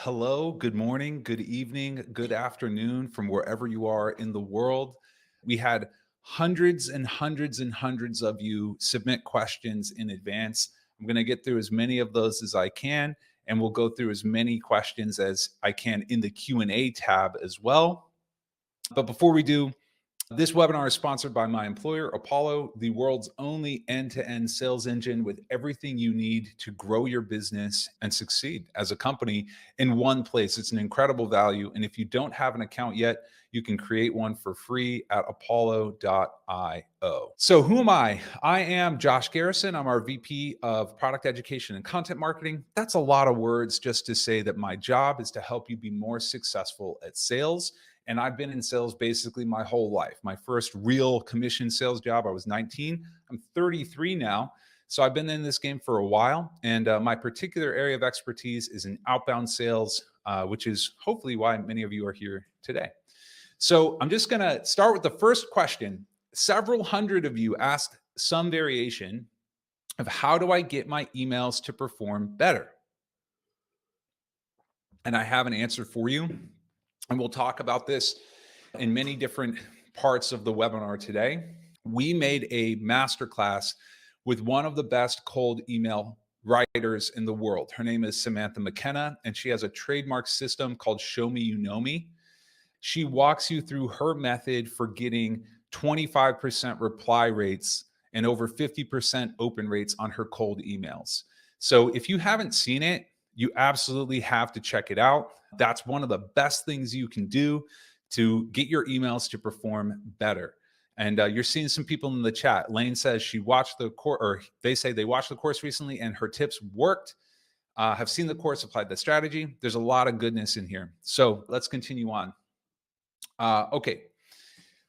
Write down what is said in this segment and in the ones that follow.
Hello, good morning, good evening, good afternoon from wherever you are in the world. We had hundreds and hundreds and hundreds of you submit questions in advance. I'm going to get through as many of those as I can, and we'll go through as many questions as I can in the Q&A tab as well. But before we do, this webinar is sponsored by my employer, Apollo, the world's only end-to-end sales engine with everything you need to grow your business and succeed as a company in one place. It's an incredible value. And if you don't have an account yet, you can create one for free at apollo.io. So who am I? I am Josh Garrison. I'm our VP of Product Education and Content Marketing. That's a lot of words just to say that my job is to help you be more successful at sales. And I've been in sales basically my whole life. My first real commission sales job, I was 19. I'm 33 now. So I've been in this game for a while. And my particular area of expertise is in outbound sales, which is hopefully why many of you are here today. So I'm just going to start with the first question. Several hundred of you asked some variation of how do I get my emails to perform better? And I have an answer for you. And we'll talk about this in many different parts of the webinar today. We made a masterclass with one of the best cold email writers in the world. Her name is Samantha McKenna, and she has a trademark system called Show Me You Know Me. She walks you through her method for getting 25% reply rates and over 50% open rates on her cold emails. So if you haven't seen it, you absolutely have to check it out. That's one of the best things you can do to get your emails to perform better. And you're seeing some people in the chat. Lane says she watched the course, or they say they watched the course recently and her tips worked. Have seen the course, applied the strategy. There's a lot of goodness in here. So let's continue on. Okay.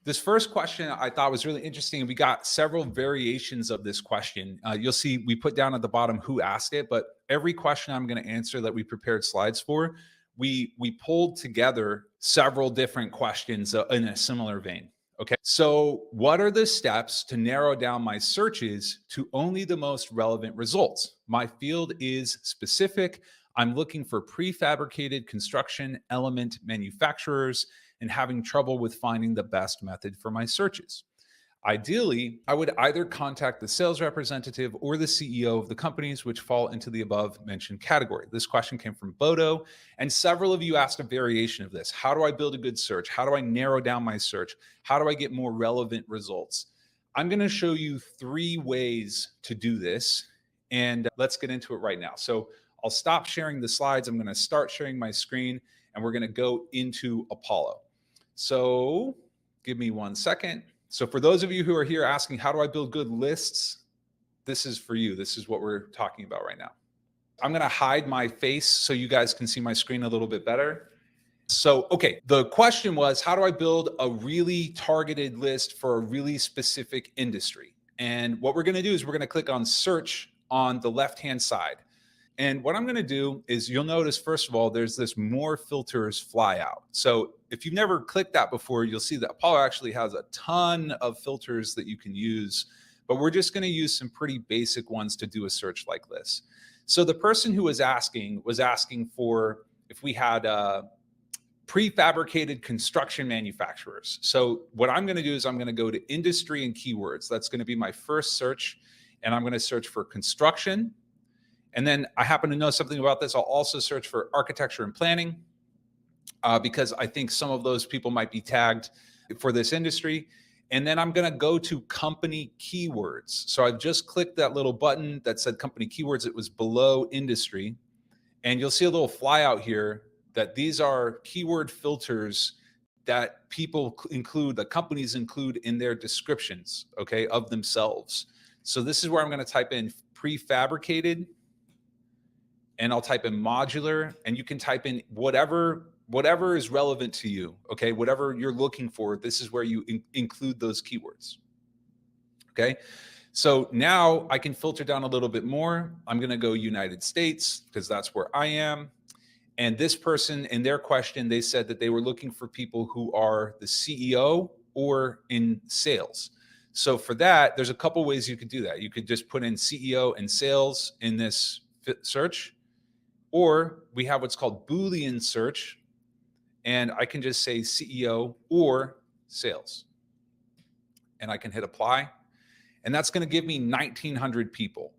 This first question I thought was really interesting. We got several variations of this question. You'll see we put down at the bottom who asked it, but every question I'm going to answer that we prepared slides for, we pulled together several different questions in a similar vein. Okay, so what are the steps to narrow down my searches to only the most relevant results? My field is specific. I'm looking for prefabricated construction element manufacturers and having trouble with finding the best method for my searches. Ideally, I would either contact the sales representative or the CEO of the companies which fall into the above mentioned category. This question came from Bodo, and several of you asked a variation of this. How do I build a good search? How do I narrow down my search? How do I get more relevant results? I'm going to show you 3 ways to do this, and let's get into it right now. So I'll stop sharing the slides. I'm going to start sharing my screen, and we're going to go into Apollo. So give me 1 second. So for those of you who are here asking, how do I build good lists? This is for you. This is what we're talking about right now. I'm going to hide my face so you guys can see my screen a little bit better. So, okay, the question was, how do I build a really targeted list for a really specific industry? And what we're going to do is we're going to click on search on the left-hand side. And what I'm going to do is you'll notice, first of all, there's this more filters fly out. So if you've never clicked that before, you'll see that Apollo actually has a ton of filters that you can use, but we're just going to use some pretty basic ones to do a search like this. So the person who was asking for if we had prefabricated construction manufacturers. So what I'm going to do is I'm going to go to industry and keywords. That's going to be my first search, and I'm going to search for construction. And then I happen to know something about this. I'll also search for architecture and planning because I think some of those people might be tagged for this industry. And then I'm going to go to company keywords. So I've just clicked that little button that said company keywords. It was below industry. And you'll see a little flyout here that these are keyword filters that people include, the companies include in their descriptions, okay, of themselves. So this is where I'm going to type in prefabricated, and I'll type in modular, and you can type in whatever is relevant to you, okay? Whatever you're looking for, this is where you include those keywords, okay? So now I can filter down a little bit more. I'm gonna go United States because that's where I am. And this person, in their question, they said that they were looking for people who are the CEO or in sales. So for that, there's a couple ways you could do that. You could just put in CEO and sales in this search, Or we have what's called Boolean search, and I can just say CEO or sales. And I can hit apply, and that's going to give me 1,900 people.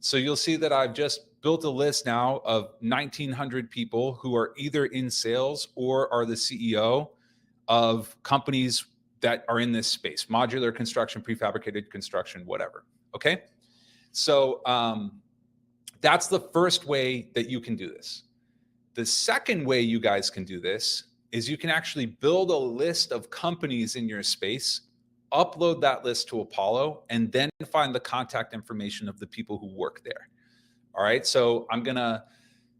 So you'll see that I've just built a list now of 1,900 people who are either in sales or are the CEO of companies that are in this space: modular construction, prefabricated construction, whatever. Okay. So that's the first way that you can do this. The second way you guys can do this is you can actually build a list of companies in your space, upload that list to Apollo, and then find the contact information of the people who work there. All right. So I'm going to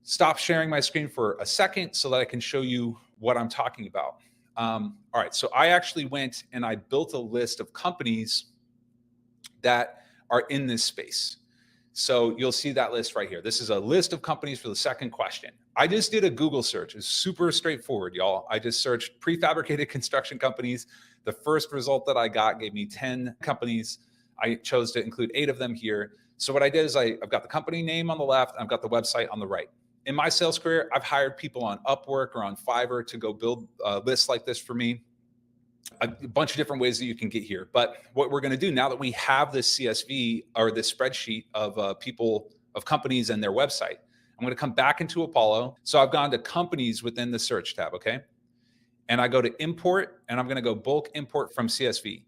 stop sharing my screen for a second so that I can show you what I'm talking about. All right. So I actually went and I built a list of companies that are in this space. So you'll see that list right here. This is a list of companies for the second question. I just did a Google search. It's super straightforward, y'all. I just searched prefabricated construction companies. The first result that I got gave me 10 companies. I chose to include 8 of them here. So what I did is I've got the company name on the left, I've got the website on the right. In my sales career, I've hired people on Upwork or on Fiverr to go build lists like this for me. A bunch of different ways that you can get here. But what we're going to do now that we have this CSV or this spreadsheet of people, of companies and their website, I'm going to come back into Apollo. So I've gone to companies within the search tab. Okay. And I go to import, and I'm going to go bulk import from CSV.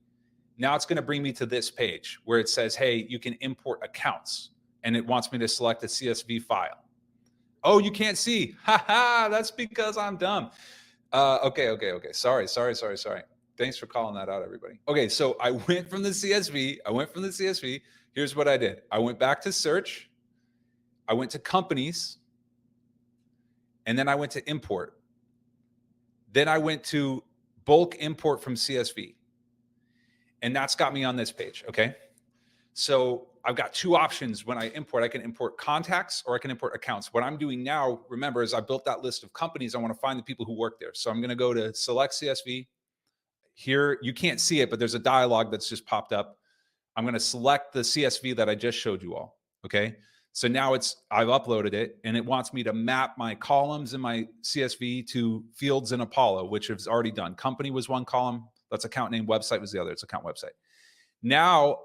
Now it's going to bring me to this page where it says, hey, you can import accounts, and it wants me to select a CSV file. Oh, you can't see. That's because I'm dumb. Okay. Sorry. Thanks for calling that out, everybody. Okay, so I went from the CSV. Here's what I did. I went back to search. I went to companies. And then I went to import. Then I went to bulk import from CSV. And that's got me on this page, okay? So I've got 2 options when I import. I can import contacts or I can import accounts. What I'm doing now, remember, is I built that list of companies. I want to find the people who work there. So I'm going to go to select CSV. Here, you can't see it, but there's a dialog that's just popped up. I'm going to select the CSV that I just showed you all. Okay. So now I've uploaded it, and it wants me to map my columns in my CSV to fields in Apollo, which is already done. Company was one column. That's account name. Website was the other. It's account website. Now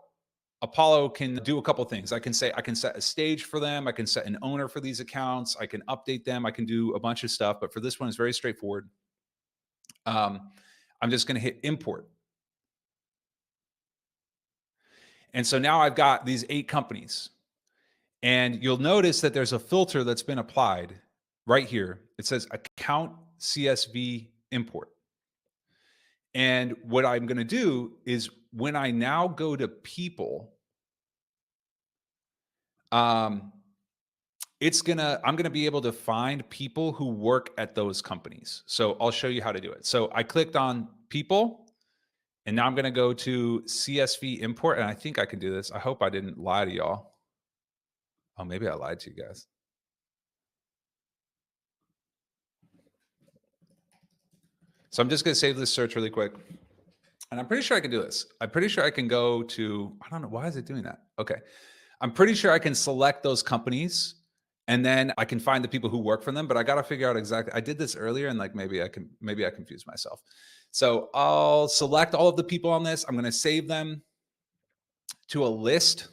Apollo can do a couple things. I can set a stage for them. I can set an owner for these accounts. I can update them. I can do a bunch of stuff, but for this one, it's very straightforward. I'm just going to hit import. And so now I've got these 8 companies, and you'll notice that there's a filter that's been applied right here. It says account CSV import. And what I'm going to do is when I now go to people, I'm going to be able to find people who work at those companies. So I'll show you how to do it. So I clicked on people, and now I'm going to go to CSV import, and I think I can do this. I hope I didn't lie to y'all. Oh, maybe I lied to you guys. So I'm just going to save this search really quick. And I'm pretty sure I can do this. I'm pretty sure I can go to, I don't know, why is it doing that? Okay. I'm pretty sure I can select those companies, and then I can find the people who work for them, but I got to figure out exactly. I did this earlier, and like maybe I confused myself. So I'll select all of the people on this. I'm going to save them to a list.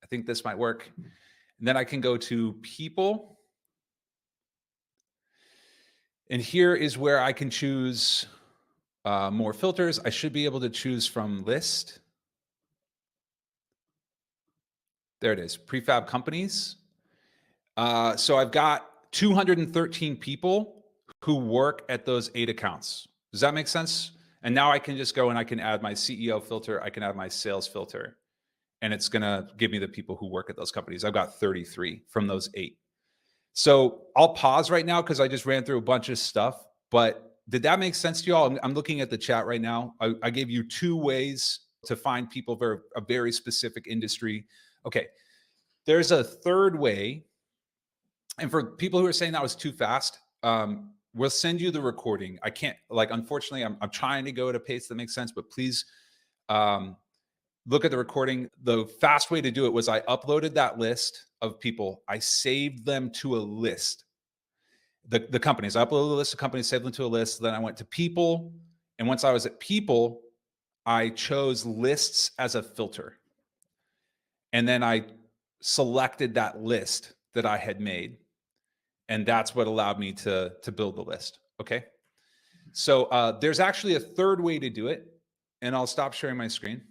I think this might work. And then I can go to people. And here is where I can choose more filters. I should be able to choose from list. There it is, prefab companies. So I've got 213 people who work at those 8 accounts. Does that make sense? And now I can just go and I can add my CEO filter. I can add my sales filter, and it's going to give me the people who work at those companies. I've got 33 from those 8. So I'll pause right now because I just ran through a bunch of stuff, but did that make sense to y'all? I'm looking at the chat right now. I gave you 2 ways to find people for a very specific industry. Okay. There's a third way. And for people who are saying that was too fast, we'll send you the recording. I can't, like, unfortunately, I'm trying to go at a pace that makes sense, but please look at the recording. The fast way to do it was I uploaded that list of people. I saved them to a list. The companies. I uploaded a list of companies, saved them to a list. Then I went to people. And once I was at people, I chose lists as a filter. And then I selected that list that I had made. And that's what allowed me to build the list. Okay. So there's actually a third way to do it. And I'll stop sharing my screen.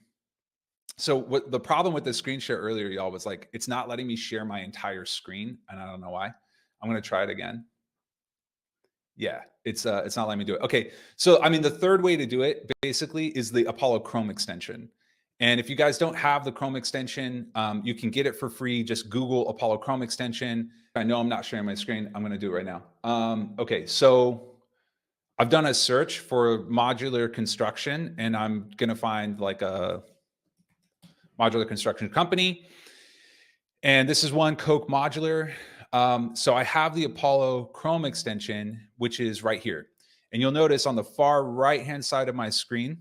So what the problem with the screen share earlier, y'all, was like, it's not letting me share my entire screen. And I don't know why. I'm going to try it again. Yeah, it's not letting me do it. Okay. So, I mean, the third way to do it basically is the Apollo Chrome extension. And if you guys don't have the Chrome extension, you can get it for free. Just Google Apollo Chrome extension. I know I'm not sharing my screen. I'm going to do it right now. Okay. So I've done a search for modular construction, and I'm going to find like a modular construction company. And this is one, Coke Modular. So I have the Apollo Chrome extension, which is right here. And you'll notice on the far right-hand side of my screen,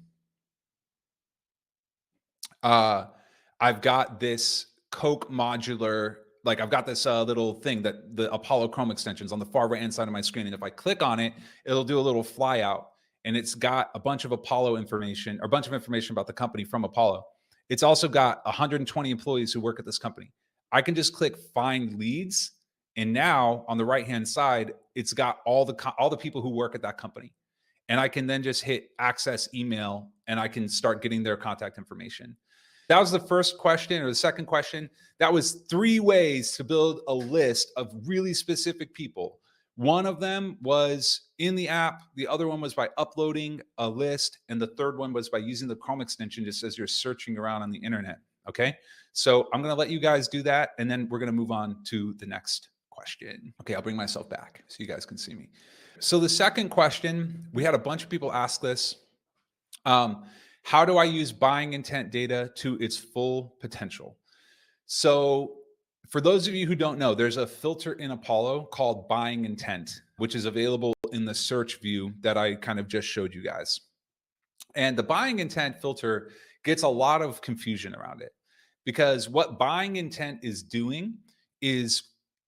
I've got this Coke Modular, like I've got this little thing that the Apollo Chrome extensions on the far right-hand side of my screen. And if I click on it, it'll do a little flyout. And it's got a bunch of Apollo information, or a bunch of information about the company from Apollo. It's also got 120 employees who work at this company. I can just click find leads. And now on the right-hand side, it's got all the people who work at that company. And I can then just hit access email, and I can start getting their contact information. That was the first question, or the second question. That was 3 ways to build a list of really specific people. One of them was in the app. The other one was by uploading a list. And the third one was by using the Chrome extension just as you're searching around on the internet. Okay. So I'm going to let you guys do that. And then we're going to move on to the next question. Okay. I'll bring myself back so you guys can see me. So the second question, we had a bunch of people ask this. How do I use buying intent data to its full potential? So for those of you who don't know, there's a filter in Apollo called buying intent, which is available in the search view that I kind of just showed you guys. And the buying intent filter gets a lot of confusion around it, because what buying intent is doing is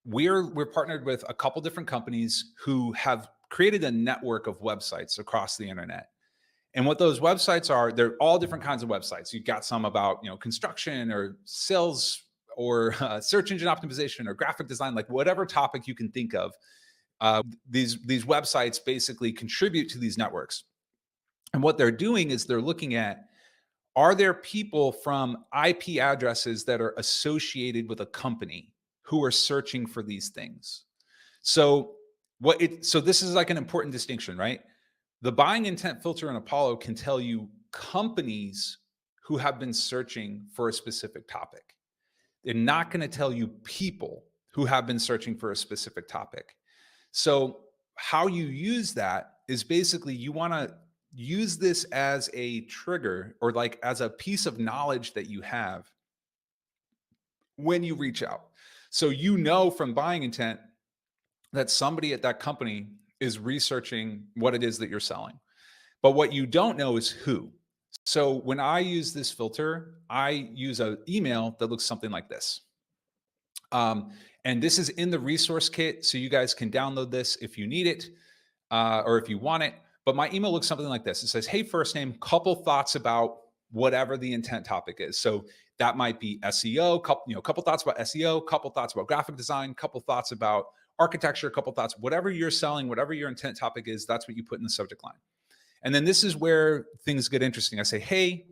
we're partnered with a couple different companies who have created a network of websites across the internet. And what those websites are, they're all different kinds of websites. You've got some about, construction or sales or search engine optimization or graphic design, like whatever topic you can think of. These websites basically contribute to these networks. And what they're doing is they're looking at, are there people from IP addresses that are associated with a company who are searching for these things? So this is like an important distinction, right? The buying intent filter in Apollo can tell you companies who have been searching for a specific topic. They're not going to tell you people who have been searching for a specific topic. So how you use that is basically you want to use this as a trigger, or like as a piece of knowledge that you have when you reach out. So from buying intent that somebody at that company is researching what it is that you're selling. But what you don't know is who. So when I use this filter, I use an email that looks something like this. And this is in the resource kit, so you guys can download this if you need it, or if you want it. But my email looks something like this. It says, hey, first name, couple thoughts about whatever the intent topic is. So that might be SEO, couple thoughts about SEO, couple thoughts about graphic design, couple thoughts about architecture, couple thoughts, whatever you're selling, whatever your intent topic is, that's what you put in the subject line. And then this is where things get interesting. I say, hey,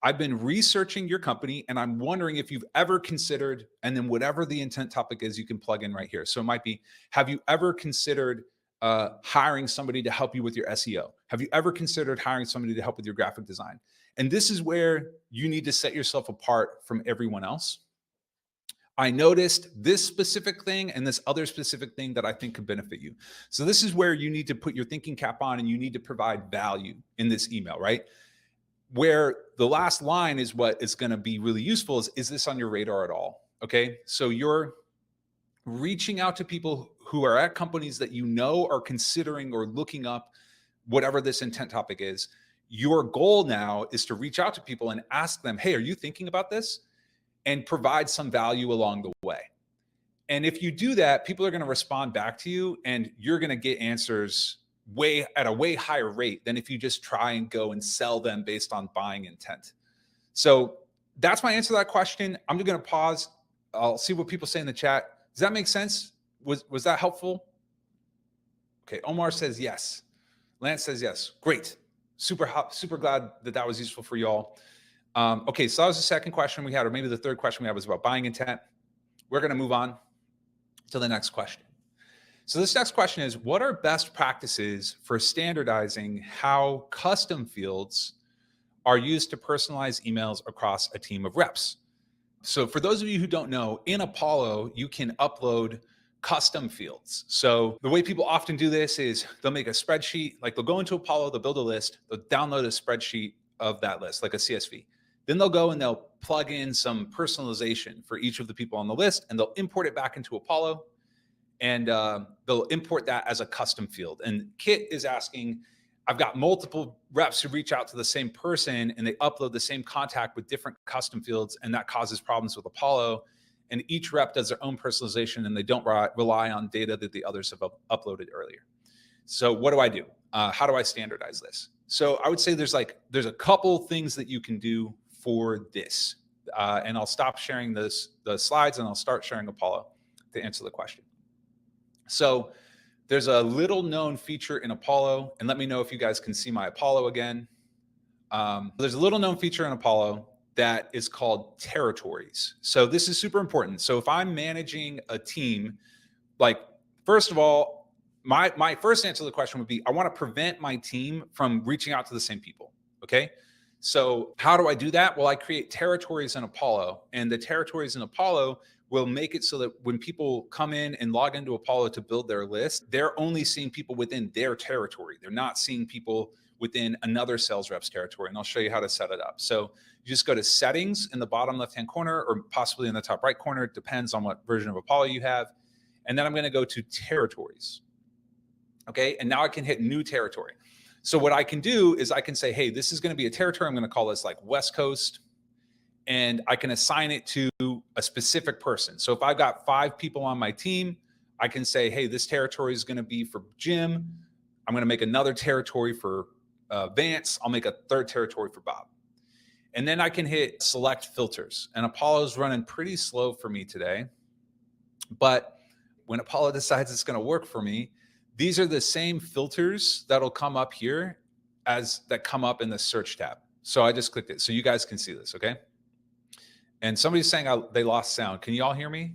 I've been researching your company and I'm wondering if you've ever considered, and then whatever the intent topic is, you can plug in right here. So it might be, have you ever considered hiring somebody to help you with your SEO? Have you ever considered hiring somebody to help with your graphic design? And this is where you need to set yourself apart from everyone else. I noticed this specific thing and this other specific thing that I think could benefit you. So this is where you need to put your thinking cap on and you need to provide value in this email, right? Where the last line is what is going to be really useful is this on your radar at all? Okay. So you're reaching out to people who are at companies that are considering or looking up whatever this intent topic is. your goal now is to reach out to people and ask them, hey, are you thinking about this? And provide some value along the way. And if you do that, people are going to respond back to you, and you're going to get answers at a way higher rate than if you just try and go and sell them based on buying intent. So that's my answer to that question. I'm just going to pause. I'll see what people say in the chat. Does that make sense? Was that helpful? Okay. Omar says yes. Lance says yes. Great. Super glad that was useful for y'all. Okay. So that was the second question we had, or maybe the third question we had was about buying intent. We're going to move on to the next question. So this next question is, what are best practices for standardizing how custom fields are used to personalize emails across a team of reps? So for those of you who don't know, in Apollo, you can upload custom fields. So the way people often do this is they'll make a spreadsheet, like they'll go into Apollo, they'll build a list, they'll download a spreadsheet of that list, like a CSV. Then they'll go and they'll plug in some personalization for each of the people on the list, and they'll import it back into Apollo, and they'll import that as a custom field. And Kit is asking, I've got multiple reps who reach out to the same person and they upload the same contact with different custom fields, and that causes problems with Apollo. And each rep does their own personalization, and they don't rely on data that the others have uploaded earlier. So what do I do? How do I standardize this? So I would say there's a couple things that you can do for this. And I'll stop sharing the slides and I'll start sharing Apollo to answer the question. So there's a little known feature in Apollo, and let me know if you guys can see my Apollo again. There's a little known feature in Apollo that is called territories. So this is super important. So if I'm managing a team, like, first of all, my first answer to the question would be, I want to prevent my team from reaching out to the same people. Okay. So how do I do that? Well, I create territories in Apollo, and the territories in Apollo will make it so that when people come in and log into Apollo to build their list, they're only seeing people within their territory. They're not seeing people within another sales rep's territory. And I'll show you how to set it up. So you just go to settings in the bottom left-hand corner, or possibly in the top right corner. It depends on what version of Apollo you have. And then I'm going to go to territories. Okay. And now I can hit new territory. So what I can do is I can say, hey, this is going to be a territory. I'm going to call this like West Coast, and I can assign it to a specific person. So if I've got 5 people on my team, I can say, hey, this territory is going to be for Jim. I'm going to make another territory for Vance. I'll make a third territory for Bob. And then I can hit select filters. And Apollo's running pretty slow for me today. But when Apollo decides it's going to work for me, these are the same filters that'll come up here as that come up in the search tab. So I just clicked it. So you guys can see this, okay? And somebody's saying they lost sound. Can you all hear me?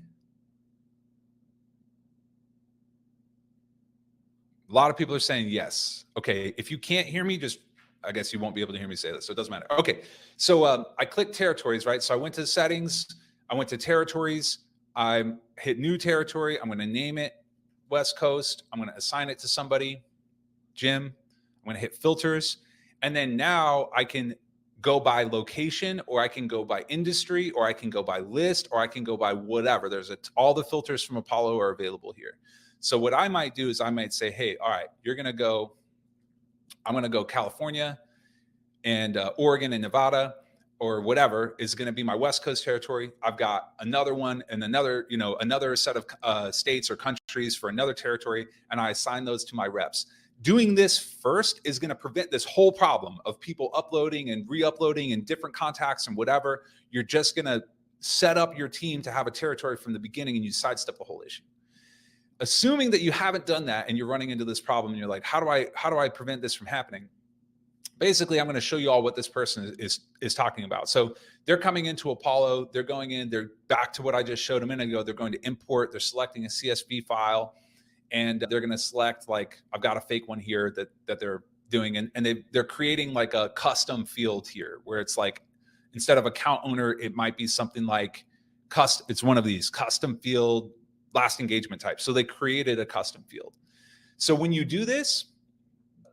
A lot of people are saying yes. Okay, if you can't hear me, I guess you won't be able to hear me say this, so it doesn't matter. Okay, so I clicked territories, right? So I went to settings, I went to territories, I hit new territory, I'm gonna name it West Coast, I'm gonna assign it to somebody, Jim, I'm gonna hit filters, and then now I can go by location, or I can go by industry, or I can go by list, or I can go by whatever. All the filters from Apollo are available here. So what I might do is I might say, hey, all right, I'm going to go California, and Oregon and Nevada, or whatever is going to be my West Coast territory. I've got another one and another set of states or countries for another territory, and I assign those to my reps. Doing this first is going to prevent this whole problem of people uploading and re-uploading and different contacts and whatever. You're just going to set up your team to have a territory from the beginning, and you sidestep the whole issue. Assuming that you haven't done that and you're running into this problem and you're like, how do I prevent this from happening? Basically, I'm going to show you all what this person is talking about. So they're coming into Apollo, they're going in, they're back to what I just showed a minute ago. They're going to import, they're selecting a CSV file, and they're going to select, like, I've got a fake one here that they're doing. And they're creating like a custom field here where it's like, instead of account owner, it might be something like it's one of these custom field last engagement type. So they created a custom field. So when you do this,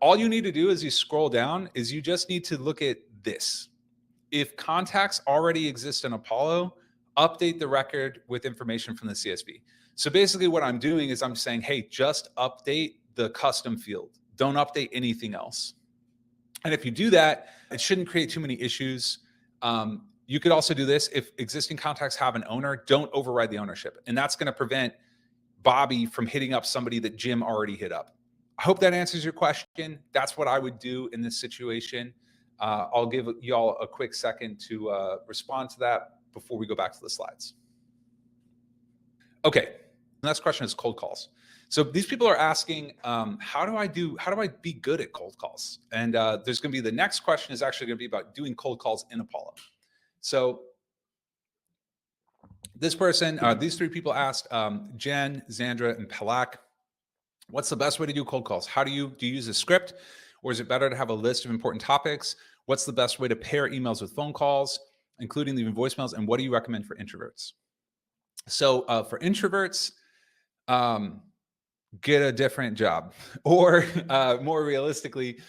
all you need to do as you scroll down is you just need to look at this. If contacts already exist in Apollo, update the record with information from the CSV. So basically what I'm doing is I'm saying, hey, just update the custom field. Don't update anything else. And if you do that, it shouldn't create too many issues. You could also do this if existing contacts have an owner, don't override the ownership. And that's going to prevent Bobby from hitting up somebody that Jim already hit up. I hope that answers your question. That's what I would do in this situation. I'll give y'all a quick second to respond to that before we go back to the slides. Okay, the next question is cold calls. So these people are asking, how do I be good at cold calls? And there's going to be the next question is actually going to be about doing cold calls in Apollo. So this person, these three people asked, Jen, Zandra, and Palak, what's the best way to do cold calls? Do you use a script, or is it better to have a list of important topics? What's the best way to pair emails with phone calls, including leaving voicemails? And what do you recommend for introverts? So for introverts, get a different job, or more realistically,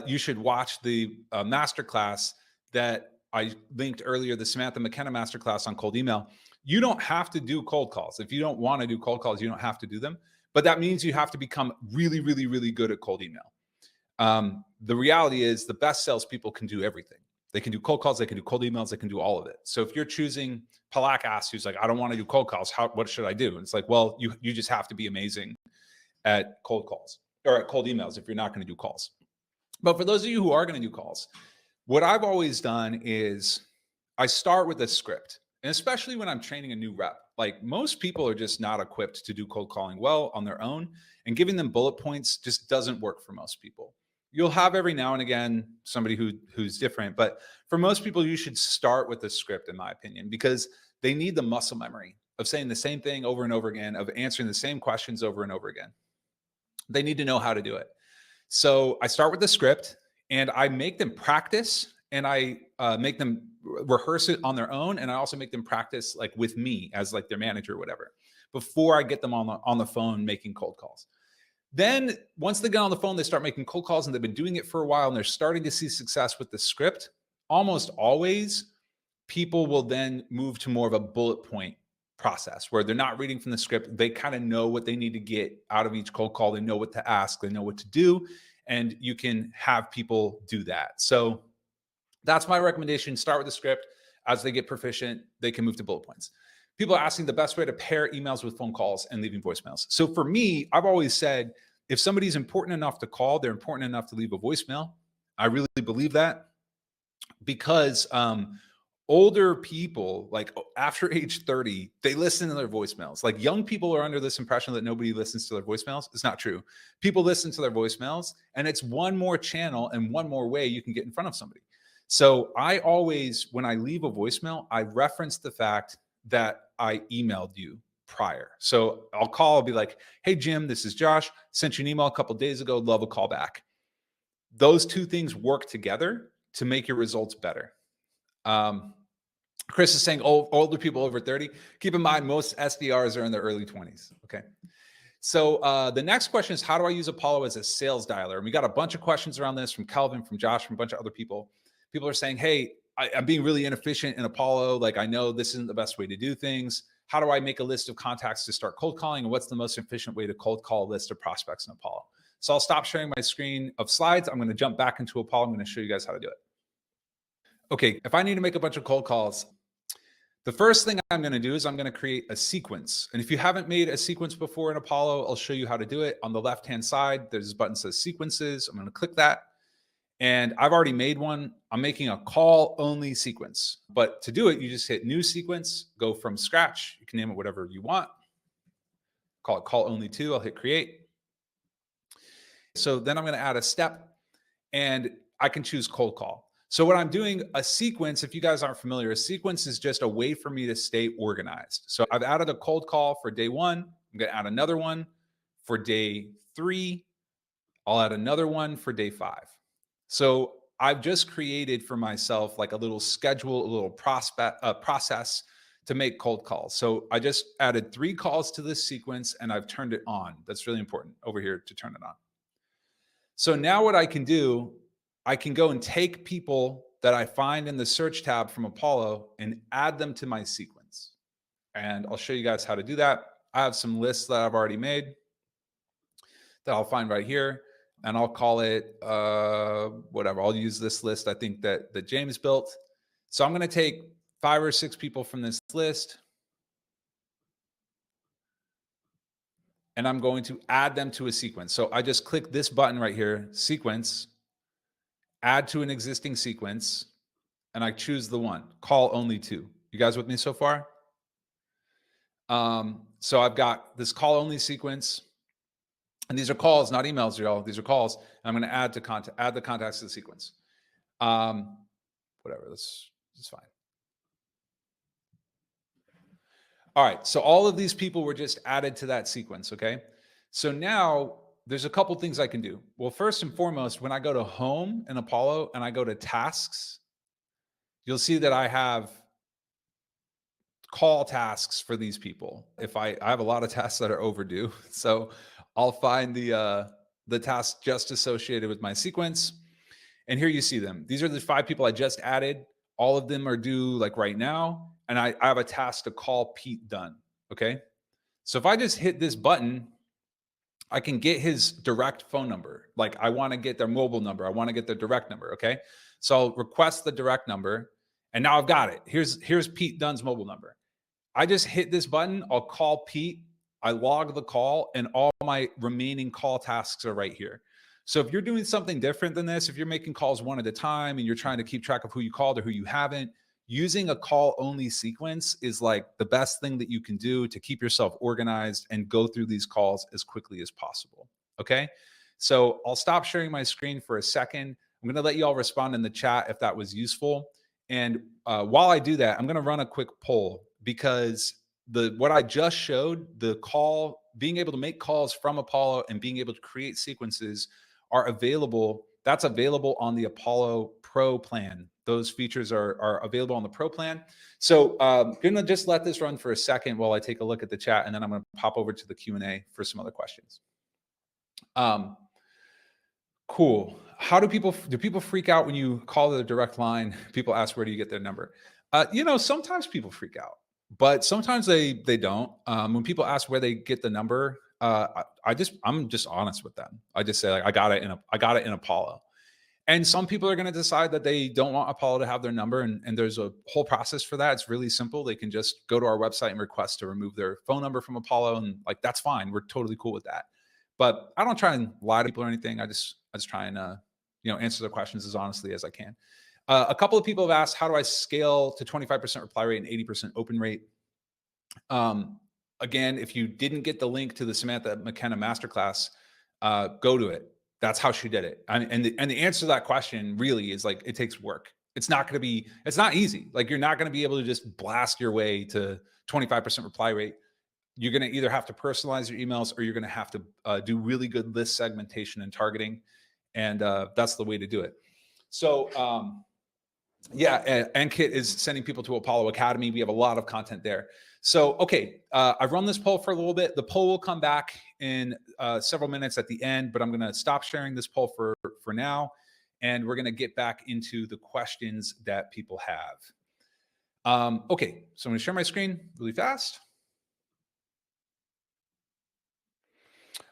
you should watch the masterclass that I linked earlier, the Samantha McKenna masterclass on cold email. You don't have to do cold calls. If you don't want to do cold calls, you don't have to do them. But that means you have to become really, really, really good at cold email. The reality is the best salespeople can do everything. They can do cold calls, they can do cold emails, they can do all of it. So if you're choosing, Palak asks, who's like, I don't want to do cold calls, what should I do? And it's like, well, you just have to be amazing at cold calls or at cold emails if you're not going to do calls. But for those of you who are going to do calls, what I've always done is I start with a script. And especially when I'm training a new rep, like most people are just not equipped to do cold calling well on their own, and giving them bullet points just doesn't work for most people. You'll have every now and again somebody who's different, but for most people, you should start with a script, in my opinion, because they need the muscle memory of saying the same thing over and over again, of answering the same questions over and over again. They need to know how to do it. So I start with the script and I make them practice, and I make them rehearse it on their own. And I also make them practice like with me as like their manager or whatever, before I get them on the phone making cold calls. Then once they get on the phone, they start making cold calls, and they've been doing it for a while and they're starting to see success with the script. Almost always people will then move to more of a bullet point process where they're not reading from the script. They kind of know what they need to get out of each cold call. They know what to ask, they know what to do, and you can have people do that. So that's my recommendation. Start with the script. As they get proficient, they can move to bullet points. People are asking the best way to pair emails with phone calls and leaving voicemails. So for me, I've always said, if somebody's important enough to call, they're important enough to leave a voicemail. I really believe that, because older people, like after age 30, they listen to their voicemails. Like young people are under this impression that nobody listens to their voicemails. It's not true. People listen to their voicemails, and it's one more channel and one more way you can get in front of somebody. So I always, when I leave a voicemail, I reference the fact that I emailed you prior. So I'll be like, hey, Jim, this is Josh. Sent you an email a couple of days ago. Love a call back. Those two things work together to make your results better. Chris is saying older people over 30. Keep in mind, most SDRs are in their early 20s. Okay. So the next question is, how do I use Apollo as a sales dialer? And we got a bunch of questions around this from Kelvin, from Josh, from a bunch of other people. People are saying, hey, I'm being really inefficient in Apollo. Like, I know this isn't the best way to do things. How do I make a list of contacts to start cold calling? And what's the most efficient way to cold call a list of prospects in Apollo? So I'll stop sharing my screen of slides. I'm going to jump back into Apollo. I'm going to show you guys how to do it. Okay, if I need to make a bunch of cold calls, the first thing I'm going to do is I'm going to create a sequence. And if you haven't made a sequence before in Apollo, I'll show you how to do it. On the left-hand side, there's a button that says sequences. I'm going to click that. And I've already made one. I'm making a call only sequence. But to do it, you just hit new sequence, go from scratch. You can name it whatever you want. Call it call only 2. I'll hit create. So then I'm going to add a step, and I can choose cold call. So what I'm doing, a sequence, if you guys aren't familiar, a sequence is just a way for me to stay organized. So I've added a cold call for day 1. I'm going to add another one for day 3. I'll add another one for day 5. So I've just created for myself like a little schedule, a little process to make cold calls. So I just added 3 calls to this sequence, and I've turned it on. That's really important over here to turn it on. So now what I can do, I can go and take people that I find in the search tab from Apollo and add them to my sequence. And I'll show you guys how to do that. I have some lists that I've already made that I'll find right here. and I'll call it whatever. I'll use this list I think that James built. So I'm going to take 5 or 6 people from this list, and I'm going to add them to a sequence. So I just click this button right here, sequence, add to an existing sequence, and I choose the one, call only to. You guys with me so far? So I've got this call only sequence, and these are calls, not emails, y'all. These are calls. And I'm going to add the contacts to the sequence. Whatever, that's fine. All right, so all of these people were just added to that sequence, okay? So now there's a couple things I can do. Well, first and foremost, when I go to home in Apollo and I go to tasks, you'll see that I have call tasks for these people. If I have a lot of tasks that are overdue, so I'll find the tasks just associated with my sequence, and here you see them. These are the 5 people I just added. All of them are due like right now, and I have a task to call Pete done. Okay, so if I just hit this button, I can get his direct phone number. Like I want to get their mobile number. I want to get their direct number. Okay, so I'll request the direct number, and now I've got it. Here's Pete Dunn's mobile number. I just hit this button. I'll call Pete. I log the call, and all my remaining call tasks are right here. So if you're doing something different than this, if you're making calls one at a time and you're trying to keep track of who you called or who you haven't, using a call only sequence is like the best thing that you can do to keep yourself organized and go through these calls as quickly as possible. Okay. So I'll stop sharing my screen for a second. I'm going to let you all respond in the chat if that was useful. And while I do that, I'm going to run a quick poll because what I just showed, the call, being able to make calls from Apollo and being able to create sequences are available. That's available on the Apollo Pro plan. Those features are available on the Pro plan. So I'm going to just let this run for a second while I take a look at the chat, and then I'm going to pop over to the Q&A for some other questions. Cool. How do people freak out when you call the direct line? People ask, where do you get their number? Sometimes people freak out, but sometimes they don't. When people ask where they get the number, I'm just honest with them. I just say, like, I got it in Apollo. And some people are going to decide that they don't want Apollo to have their number. And there's a whole process for that. It's really simple. They can just go to our website and request to remove their phone number from Apollo. And like, that's fine. We're totally cool with that. But I don't try and lie to people or anything. I just try and, answer their questions as honestly as I can. A couple of people have asked, how do I scale to 25% reply rate and 80% open rate? Again, if you didn't get the link to the Samantha McKenna masterclass, go to it. That's how she did it. And the answer to that question really is, like, it takes work. It's not easy. Like, you're not going to be able to just blast your way to 25% reply rate. You're going to either have to personalize your emails, or you're going to have to do really good list segmentation and targeting. And that's the way to do it. So Ankit is sending people to Apollo Academy. We have a lot of content there. So, okay, I've run this poll for a little bit. The poll will come back in several minutes at the end, but I'm going to stop sharing this poll for now, and we're going to get back into the questions that people have. Okay, so I'm going to share my screen really fast.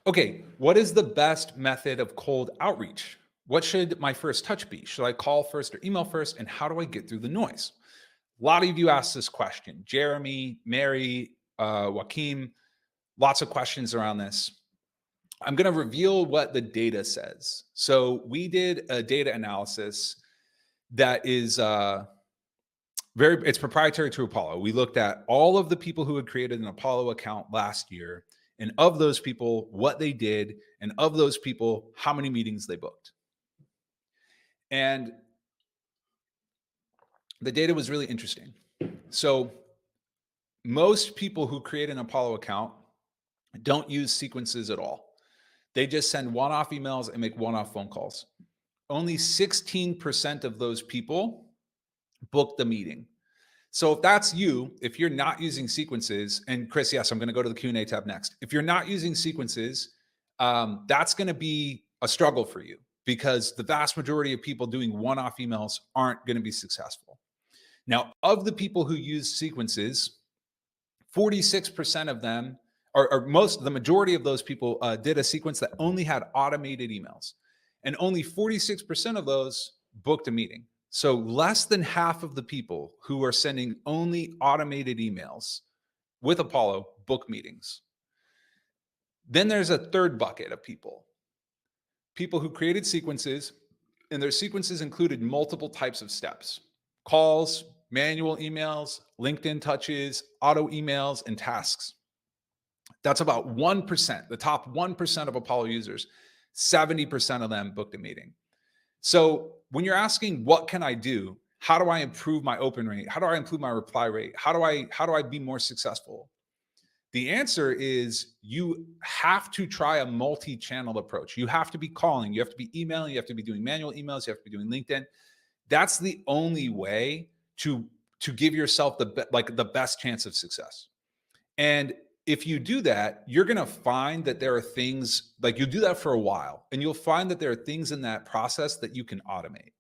Okay, what is the best method of cold outreach? What should my first touch be? Should I call first or email first? And how do I get through the noise? A lot of you asked this question. Jeremy, Mary, Joaquin, lots of questions around this. I'm going to reveal what the data says. So we did a data analysis that is it's proprietary to Apollo. We looked at all of the people who had created an Apollo account last year, and of those people, what they did, and of those people, how many meetings they booked. And the data was really interesting. So most people who create an Apollo account don't use sequences at all. They just send one-off emails and make one-off phone calls. Only 16% of those people book the meeting. So if that's you, if you're not using sequences, and Chris, yes, I'm going to go to the Q&A tab next. If you're not using sequences, that's going to be a struggle for you, because the vast majority of people doing one-off emails aren't going to be successful. Now, of the people who use sequences, 46% of them the majority of those people did a sequence that only had automated emails, and only 46% of those booked a meeting. So less than half of the people who are sending only automated emails with Apollo book meetings. Then there's a third bucket of people who created sequences, and their sequences included multiple types of steps: calls, manual emails, LinkedIn touches, auto emails, and tasks. That's about 1%, the top 1% of Apollo users. 70% of them booked a meeting. So when you're asking, what can I do? How do I improve my open rate? How do I improve my reply rate? How do I be more successful? The answer is you have to try a multi-channel approach. You have to be calling, you have to be emailing, you have to be doing manual emails, you have to be doing LinkedIn. That's the only way to give yourself the best chance of success. And if you do that, you're going to find that there are things, like, you do that for a while, and you'll find that there are things in that process that you can automate.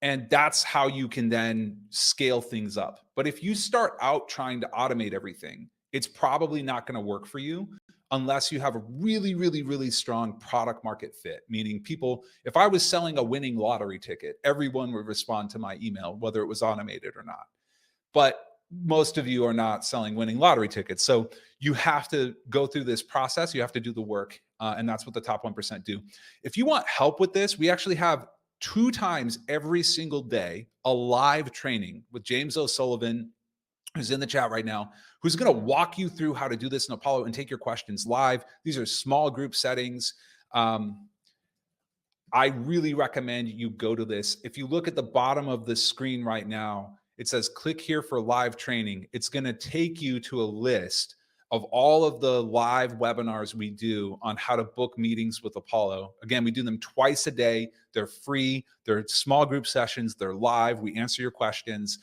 And that's how you can then scale things up. But if you start out trying to automate everything, it's probably not going to work for you unless you have a really, really, really strong product market fit. Meaning, people, if I was selling a winning lottery ticket, everyone would respond to my email, whether it was automated or not. But most of you are not selling winning lottery tickets. So you have to go through this process. You have to do the work. And that's what the top 1% do. If you want help with this, we actually have 2 times every single day a live training with James O'Sullivan, who's in the chat right now, who's going to walk you through how to do this in Apollo and take your questions live. These are small group settings. I really recommend you go to this. If you look at the bottom of the screen right now, it says click here for live training. It's going to take you to a list of all of the live webinars we do on how to book meetings with Apollo. Again, we do them twice a day. They're free. They're small group sessions. They're live. We answer your questions.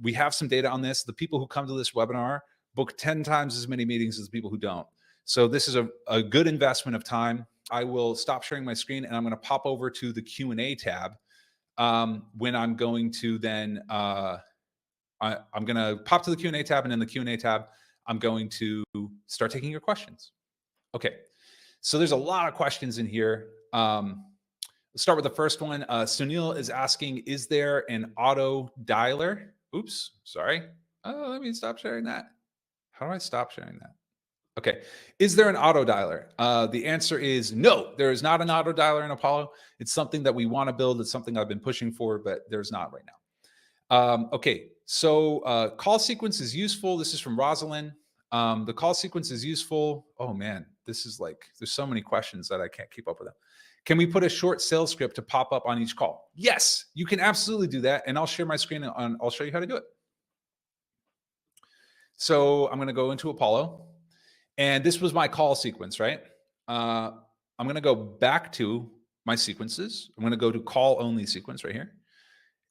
We have some data on this. The people who come to this webinar book 10 times as many meetings as the people who don't. So this is a good investment of time. I will stop sharing my screen, and I'm going to pop over to the Q&A tab when I'm going to then, I'm going to pop to the Q&A tab, and in the Q&A tab, I'm going to start taking your questions. Okay, so there's a lot of questions in here. Let's start with the first one. Sunil is asking, is there an auto dialer? Oops, sorry. Oh, let me stop sharing that. How do I stop sharing that? Okay. Is there an auto dialer? The answer is no, there is not an auto dialer in Apollo. It's something that we want to build. It's something I've been pushing for, but there's not right now. Okay. So call sequence is useful. This is from Rosalind. The call sequence is useful. Oh man, this is like, there's so many questions that I can't keep up with them. Can we put a short sales script to pop up on each call? Yes, you can absolutely do that. And I'll share my screen and I'll show you how to do it. So I'm going to go into Apollo. And this was my call sequence, right? I'm going to go back to my sequences. I'm going to go to call only sequence right here.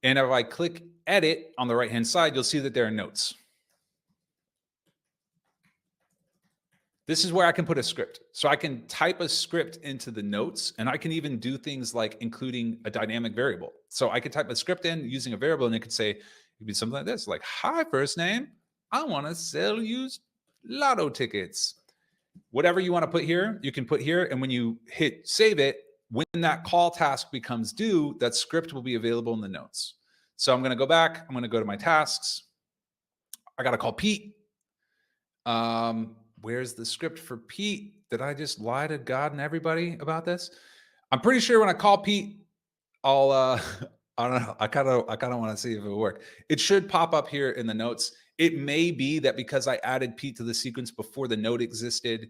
And if I click edit on the right-hand side, you'll see that there are notes. This is where I can put a script. So I can type a script into the notes, and I can even do things like including a dynamic variable. So I could type a script in using a variable, and it could say, it could be something like this, like, hi, first name, I want to sell you lotto tickets. Whatever you want to put here, you can put here. And when you hit save it, when that call task becomes due, that script will be available in the notes. So I'm going to go back. I'm going to go to my tasks. I got to call Pete. Where's the script for Pete? Did I just lie to God and everybody about this? I'm pretty sure when I call Pete, I'll, I don't know. I kind of want to see if it will work. It should pop up here in the notes. It may be that because I added Pete to the sequence before the note existed,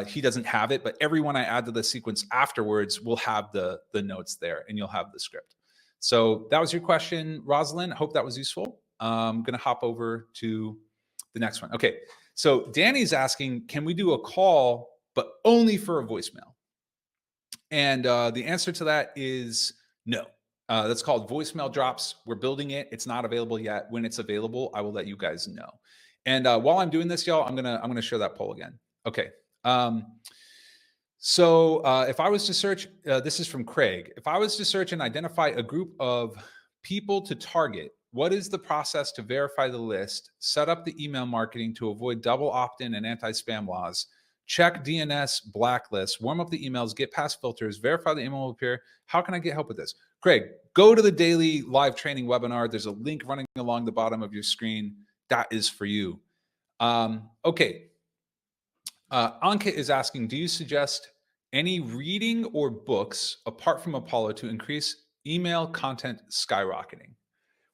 he doesn't have it, but everyone I add to the sequence afterwards will have the notes there, and you'll have the script. So that was your question, Rosalind. I hope that was useful. I'm going to hop over to the next one. Okay. So Danny's asking, can we do a call, but only for a voicemail? And the answer to that is no. That's called voicemail drops. We're building it. It's not available yet. When it's available, I will let you guys know. And while I'm doing this, y'all, I'm gonna share that poll again. Okay. So if I was to search, this is from Craig. If I was to search and identify a group of people to target, What is the process to verify the list, set up the email marketing to avoid double opt-in and anti-spam laws, check DNS blacklist, warm up the emails, get past filters, verify the email will appear? How can I get help with this? Craig, go to the daily live training webinar. There's a link running along the bottom of your screen. That is for you. Okay. Ankit is asking, do you suggest any reading or books apart from Apollo to increase email content skyrocketing?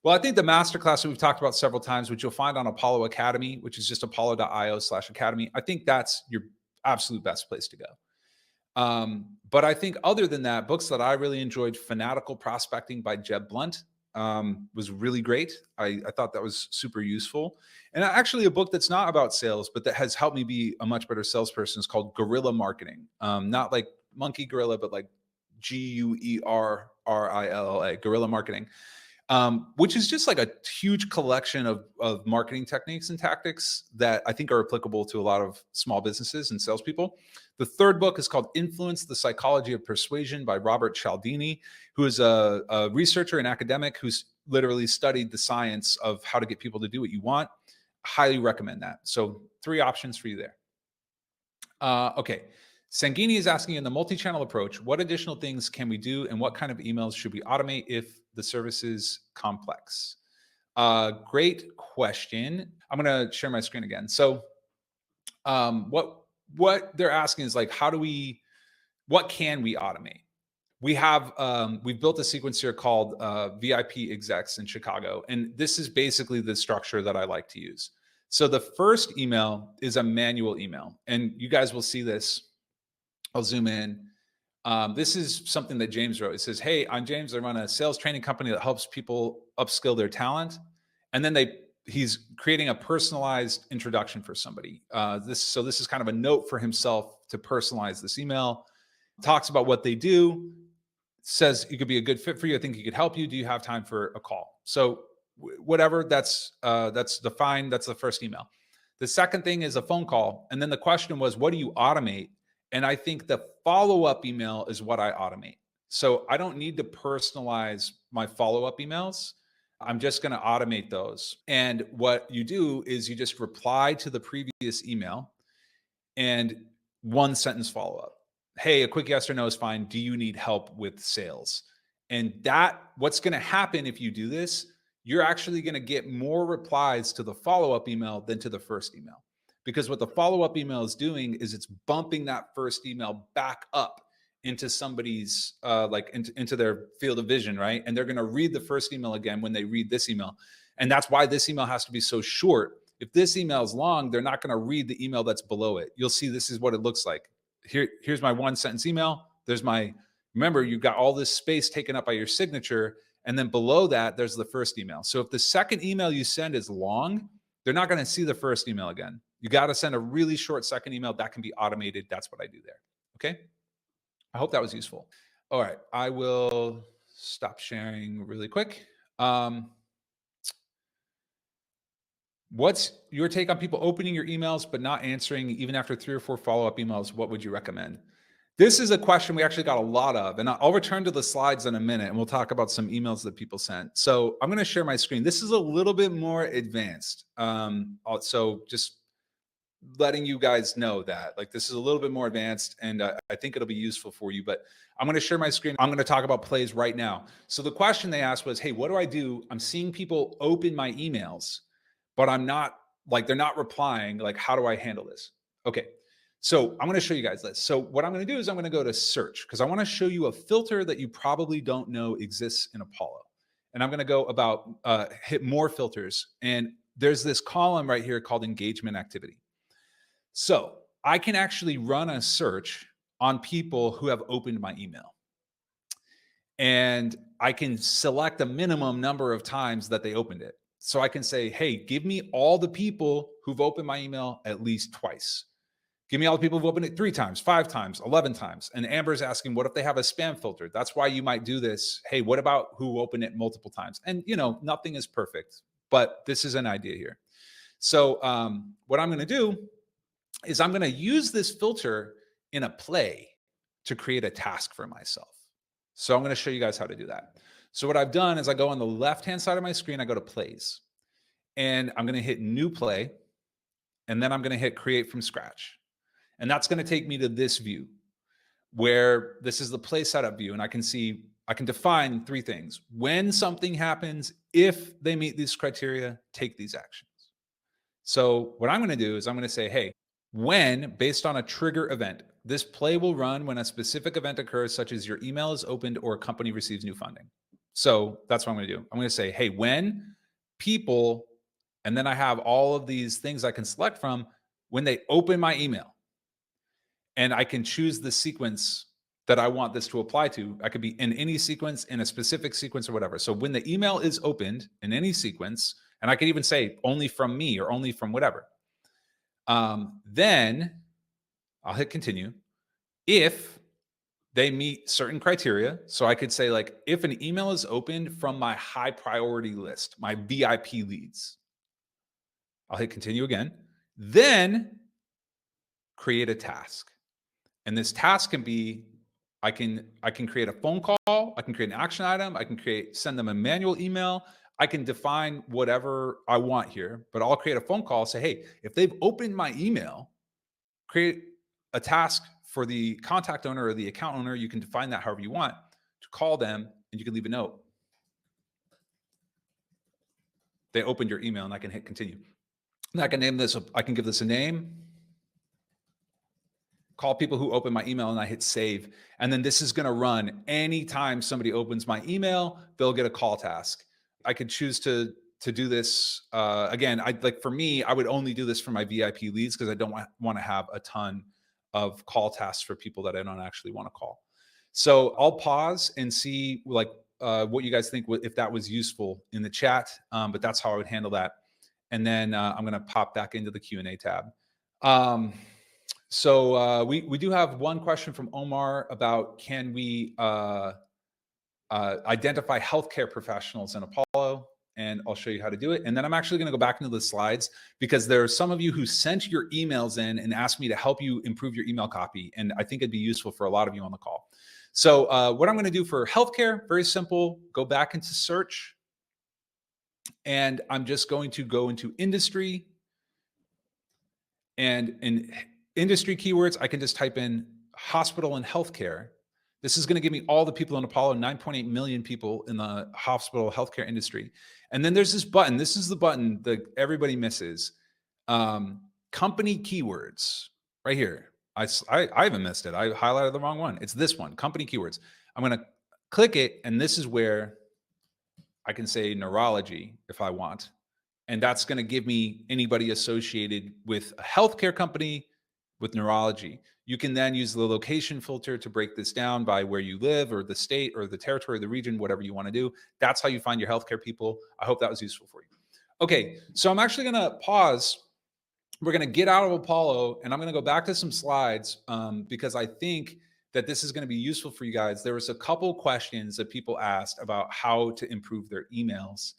Well, I think the masterclass that we've talked about several times, which you'll find on Apollo Academy, which is just apollo.io/academy, I think that's your absolute best place to go. But I think other than that, books that I really enjoyed, Fanatical Prospecting by Jeb Blunt was really great. I thought that was super useful. And actually a book that's not about sales, but that has helped me be a much better salesperson is called Guerrilla Marketing. Not like monkey gorilla, but like Guerrilla, Guerrilla Marketing. Which is just like a huge collection of marketing techniques and tactics that I think are applicable to a lot of small businesses and salespeople. The third book is called Influence, the Psychology of Persuasion by Robert Cialdini, who is a researcher and academic who's literally studied the science of how to get people to do what you want. Highly recommend that. So 3 options for you there. Okay. Sangini is asking, in the multi-channel approach, what additional things can we do and what kind of emails should we automate if the service is complex? Great question. I'm going to share my screen again. So what they're asking is like, what can we automate? We've built a sequence here called VIP execs in Chicago. And this is basically the structure that I like to use. So the first email is a manual email. And you guys will see this. I'll zoom in. This is something that James wrote. It says, hey, I'm James. I run a sales training company that helps people upskill their talent. And then he's creating a personalized introduction for somebody. This is kind of a note for himself to personalize this email. Talks about what they do, says it could be a good fit for you. I think he could help you. Do you have time for a call? So whatever, that's defined. That's the first email. The second thing is a phone call. And then the question was, what do you automate? And I think the follow-up email is what I automate. So I don't need to personalize my follow-up emails. I'm just going to automate those. And what you do is you just reply to the previous email and 1 sentence follow-up. Hey, a quick yes or no is fine. Do you need help with sales? And what's going to happen if you do this, you're actually going to get more replies to the follow-up email than to the first email. Because what the follow-up email is doing is it's bumping that first email back up into somebody's into their field of vision, right? And they're going to read the first email again when they read this email. And that's why this email has to be so short. If this email is long, they're not going to read the email that's below it. You'll see this is what it looks like. Here's my 1 sentence email. Remember, you've got all this space taken up by your signature. And then below that, there's the first email. So if the second email you send is long, they're not going to see the first email again. You got to send a really short second email that can be automated. That's what I do there. Okay. I hope that was useful. All right. I will stop sharing really quick. What's your take on people opening your emails but not answering even after 3 or 4 follow-up emails? What would you recommend? This is a question we actually got a lot of, and I'll return to the slides in a minute and we'll talk about some emails that people sent. So I'm going to share my screen. This is a little bit more advanced. So just letting you guys know that this is a little bit more advanced, and I think it'll be useful for you, but I'm going to share my screen. I'm going to talk about plays right now. So the question they asked was, hey, what do I do? I'm seeing people open my emails, but they're not replying. How do I handle this? Okay. So I'm going to show you guys this. So what I'm going to do is I'm going to go to search because I want to show you a filter that you probably don't know exists in Apollo. And I'm going to go hit more filters. And there's this column right here called engagement activity. So I can actually run a search on people who have opened my email. And I can select a minimum number of times that they opened it. So I can say, hey, give me all the people who've opened my email at least twice. Give me all the people who've opened it 3 times, 5 times, 11 times. And Amber's asking, what if they have a spam filter? That's why you might do this. Hey, what about who opened it multiple times? And, nothing is perfect, but this is an idea here. So what I'm going to do is I'm going to use this filter in a play to create a task for myself. So I'm going to show you guys how to do that. So what I've done is I go on the left-hand side of my screen, I go to plays, and I'm going to hit new play, and then I'm going to hit create from scratch. And that's going to take me to this view where this is the play setup view. And I can define three things. When something happens, if they meet these criteria, take these actions. So what I'm going to do is I'm going to say, hey, when, based on a trigger event, this play will run when a specific event occurs, such as your email is opened or a company receives new funding. So that's what I'm going to do. I'm going to say, hey, when people, and then I have all of these things I can select from when they open my email, and I can choose the sequence that I want this to apply to. I could be in any sequence, in a specific sequence or whatever. So when the email is opened in any sequence, and I can even say only from me or only from whatever, then I'll hit continue. If they meet certain criteria, so I could say like, if an email is opened from my high priority list, my VIP leads, I'll hit continue again. Then create a task. And this task can be, I can create a phone call, I can create an action item, I can send them a manual email, I can define whatever I want here, but I'll create a phone call, say, hey, if they've opened my email, create a task for the contact owner or the account owner. You can define that however you want to call them, and you can leave a note. They opened your email, and I can hit continue. And I can name this, I can give this a name. Call people who open my email, and I hit save. And then this is going to run anytime somebody opens my email, they'll get a call task. I could choose to do this. Again, for me, I would only do this for my VIP leads because I don't want to have a ton of call tasks for people that I don't actually want to call. So I'll pause and see what you guys think, if that was useful in the chat. But that's how I would handle that. And then I'm going to pop back into the Q&A tab. So we do have one question from Omar about, can we identify healthcare professionals in Apollo? And I'll show you how to do it. And then I'm actually going to go back into the slides because there are some of you who sent your emails in and asked me to help you improve your email copy. And I think it'd be useful for a lot of you on the call. So what I'm going to do for healthcare, very simple, go back into search. And I'm just going to go into industry. And in industry keywords, I can just type in hospital and healthcare. This is going to give me all the people in Apollo, 9.8 million people in the hospital healthcare industry. And then there's this button. This is the button that everybody misses. Company keywords right here. I even missed it. I highlighted the wrong one. It's this one, company keywords. I'm going to click it, and this is where I can say neurology if I want. And that's going to give me anybody associated with a healthcare company with neurology. You can then use the location filter to break this down by where you live or the state or the territory, the region, whatever you want to do. That's how you find your healthcare people. I hope that was useful for you. Okay, so I'm actually going to pause. We're going to get out of Apollo, and I'm going to go back to some slides because I think that this is going to be useful for you guys. There was a couple questions that people asked about how to improve their emails.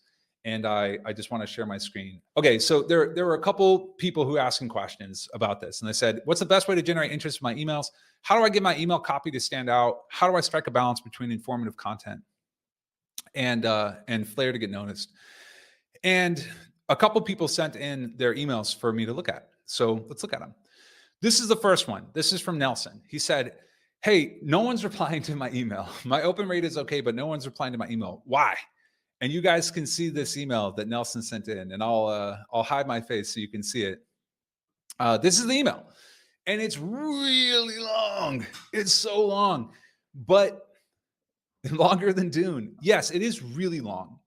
And I just want to share my screen. Okay, so there were a couple people who asked some questions about this. And they said, what's the best way to generate interest in my emails? How do I get my email copy to stand out? How do I strike a balance between informative content and flair to get noticed? And a couple people sent in their emails for me to look at. So let's look at them. This is the first one. This is from Nelson. He said, hey, no one's replying to my email. My open rate is okay, but no one's replying to my email. Why? And you guys can see this email that Nelson sent in, and I'll hide my face so you can see it. This is the email, and it's really long. It's so long, but longer than Dune. Yes, it is really long.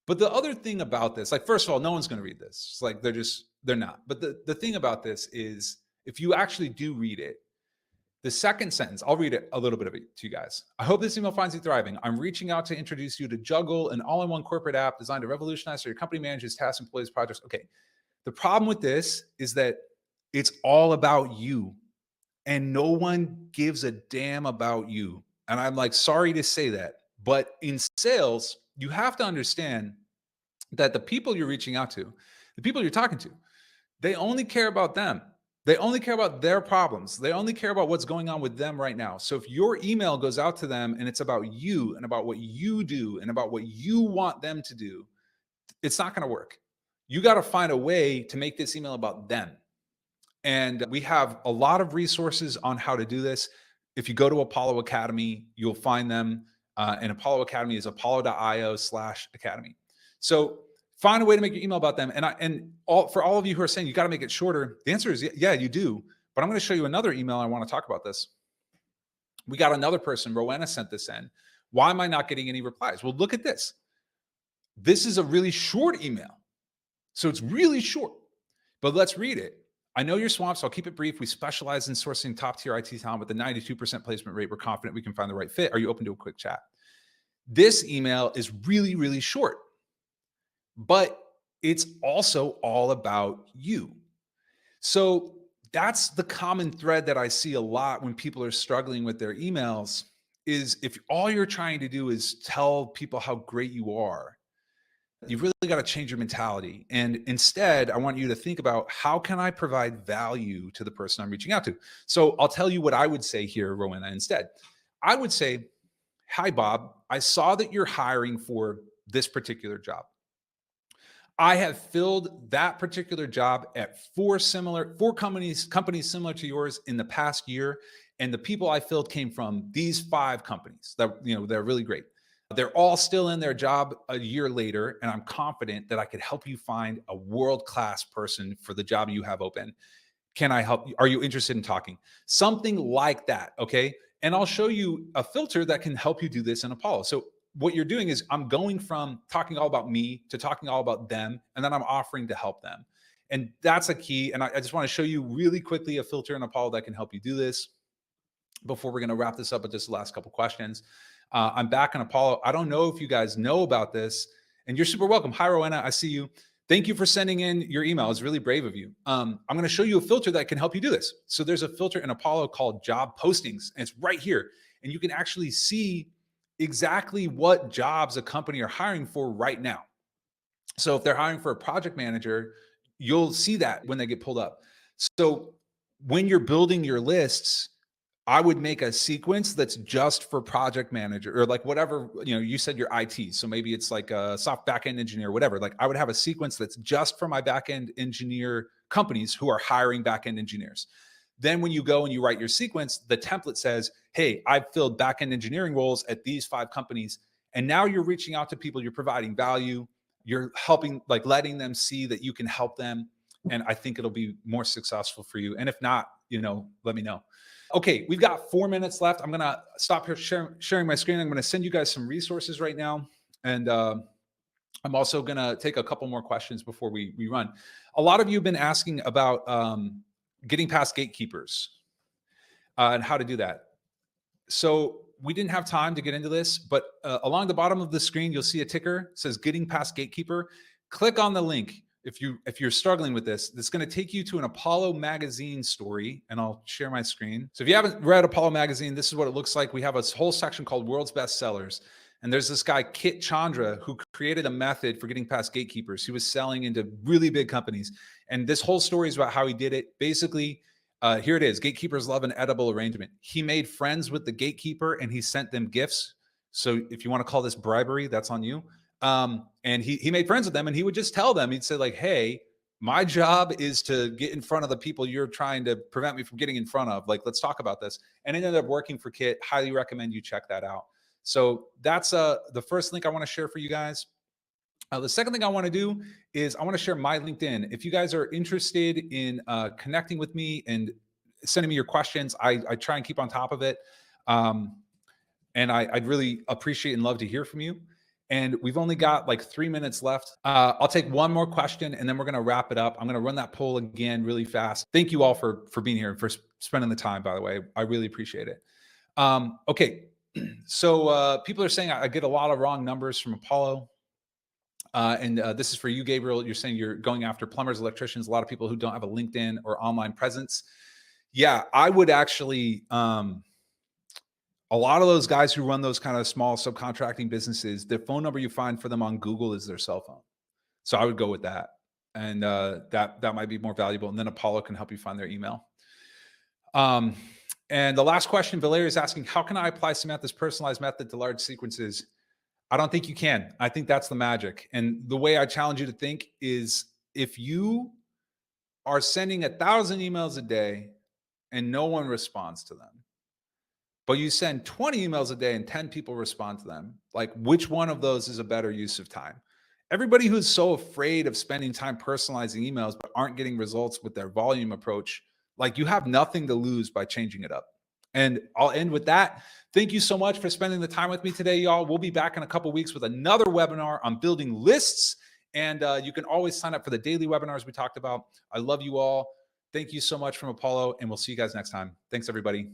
But the other thing about this, like, first of all, no one's going to read this. It's like they're not. But the thing about this is, if you actually do read it, the second sentence, I'll read it, a little bit of it to you guys. I hope this email finds you thriving. I'm reaching out to introduce you to Juggle, an all-in-one corporate app designed to revolutionize how your company manages tasks, employees, projects. Okay. The problem with this is that it's all about you, and no one gives a damn about you. And I'm like, sorry to say that, but in sales, you have to understand that the people you're reaching out to, the people you're talking to, they only care about them. They only care about their problems. They only care about what's going on with them right now. So if your email goes out to them and it's about you and about what you do and about what you want them to do, it's not going to work. You got to find a way to make this email about them. And we have a lot of resources on how to do this. If you go to Apollo Academy, you'll find them. And Apollo Academy is apollo.io/academy. So find a way to make your email about them. For all of you who are saying you got to make it shorter, the answer is yeah, you do. But I'm going to show you another email. I want to talk about this. We got another person. Rowena sent this in. Why am I not getting any replies? Well, look at this. This is a really short email. So it's really short, but let's read it. I know you're swamped, so I'll keep it brief. We specialize in sourcing top-tier IT talent with a 92% placement rate. We're confident we can find the right fit. Are you open to a quick chat? This email is really, really short, but it's also all about you. So that's the common thread that I see a lot when people are struggling with their emails is if all you're trying to do is tell people how great you are, you've really got to change your mentality. And instead, I want you to think about how can I provide value to the person I'm reaching out to? So I'll tell you what I would say here, Rowena, instead. I would say, hi, Bob. I saw that you're hiring for this particular job. I have filled that particular job at four companies similar to yours in the past year. And the people I filled came from these 5 companies that, they're really great. They're all still in their job a year later, and I'm confident that I could help you find a world-class person for the job you have open. Can I help you? Are you interested in talking? Something like that, okay? And I'll show you a filter that can help you do this in Apollo. So what you're doing is I'm going from talking all about me to talking all about them, and then I'm offering to help them. And that's a key. And I just want to show you really quickly a filter in Apollo that can help you do this before we're going to wrap this up with just the last couple questions. I'm back in Apollo. I don't know if you guys know about this, and you're super welcome. Hi, Rowena. I see you. Thank you for sending in your email. It's really brave of you. I'm going to show you a filter that can help you do this. So there's a filter in Apollo called job postings, and it's right here. And you can actually see exactly what jobs a company are hiring for right now. So if they're hiring for a project manager, you'll see that when they get pulled up. So when you're building your lists, I would make a sequence that's just for project manager or like whatever, you said your IT. So maybe it's like a soft backend engineer, whatever. Like I would have a sequence that's just for my backend engineer companies who are hiring backend engineers. Then when you go and you write your sequence, the template says, hey, I've filled backend engineering roles at these 5 companies. And now you're reaching out to people, you're providing value, you're helping, like letting them see that you can help them. And I think it'll be more successful for you. And if not, let me know. Okay, we've got 4 minutes left. I'm going to stop here sharing my screen. I'm going to send you guys some resources right now. And I'm also going to take a couple more questions before we run. A lot of you have been asking about getting past gatekeepers and how to do that. So we didn't have time to get into this, but along the bottom of the screen, you'll see a ticker. It says getting past gatekeeper. Click on the link. If you're struggling with this, it's going to take you to an Apollo magazine story, and I'll share my screen. So if you haven't read Apollo magazine, this is what it looks like. We have a whole section called World's Best Sellers. And there's this guy, Kit Chandra, who created a method for getting past gatekeepers. He was selling into really big companies. And this whole story is about how he did it. Basically, here it is. Gatekeepers love an edible arrangement. He made friends with the gatekeeper and he sent them gifts. So if you want to call this bribery, that's on you. And he made friends with them, and he would just tell them, he'd say like, hey, my job is to get in front of the people you're trying to prevent me from getting in front of. Like, let's talk about this. And it ended up working for Kit. Highly recommend you check that out. So that's the first link I want to share for you guys. The second thing I want to do is I want to share my LinkedIn. If you guys are interested in connecting with me and sending me your questions, I try and keep on top of it. And I'd really appreciate and love to hear from you. And we've only got like 3 minutes left. I'll take one more question and then we're going to wrap it up. I'm going to run that poll again really fast. Thank you all for being here and for spending the time, by the way. I really appreciate it. Okay. So people are saying I get a lot of wrong numbers from Apollo. And this is for you, Gabriel. You're saying you're going after plumbers, electricians, a lot of people who don't have a LinkedIn or online presence. Yeah, I would actually... a lot of those guys who run those kind of small subcontracting businesses, the phone number you find for them on Google is their cell phone. So I would go with that. And that might be more valuable. And then Apollo can help you find their email. And the last question, Valeria is asking, how can I apply Samantha's personalized method to large sequences? I don't think you can. I think that's the magic. And the way I challenge you to think is, if you are sending 1,000 emails a day and no one responds to them, but you send 20 emails a day and 10 people respond to them, like, which one of those is a better use of time? Everybody who's so afraid of spending time personalizing emails but aren't getting results with their volume approach, like, you have nothing to lose by changing it up. And I'll end with that. Thank you so much for spending the time with me today, y'all. We'll be back in a couple weeks with another webinar on building lists. And you can always sign up for the daily webinars we talked about. I love you all. Thank you so much from Apollo, and we'll see you guys next time. Thanks, everybody.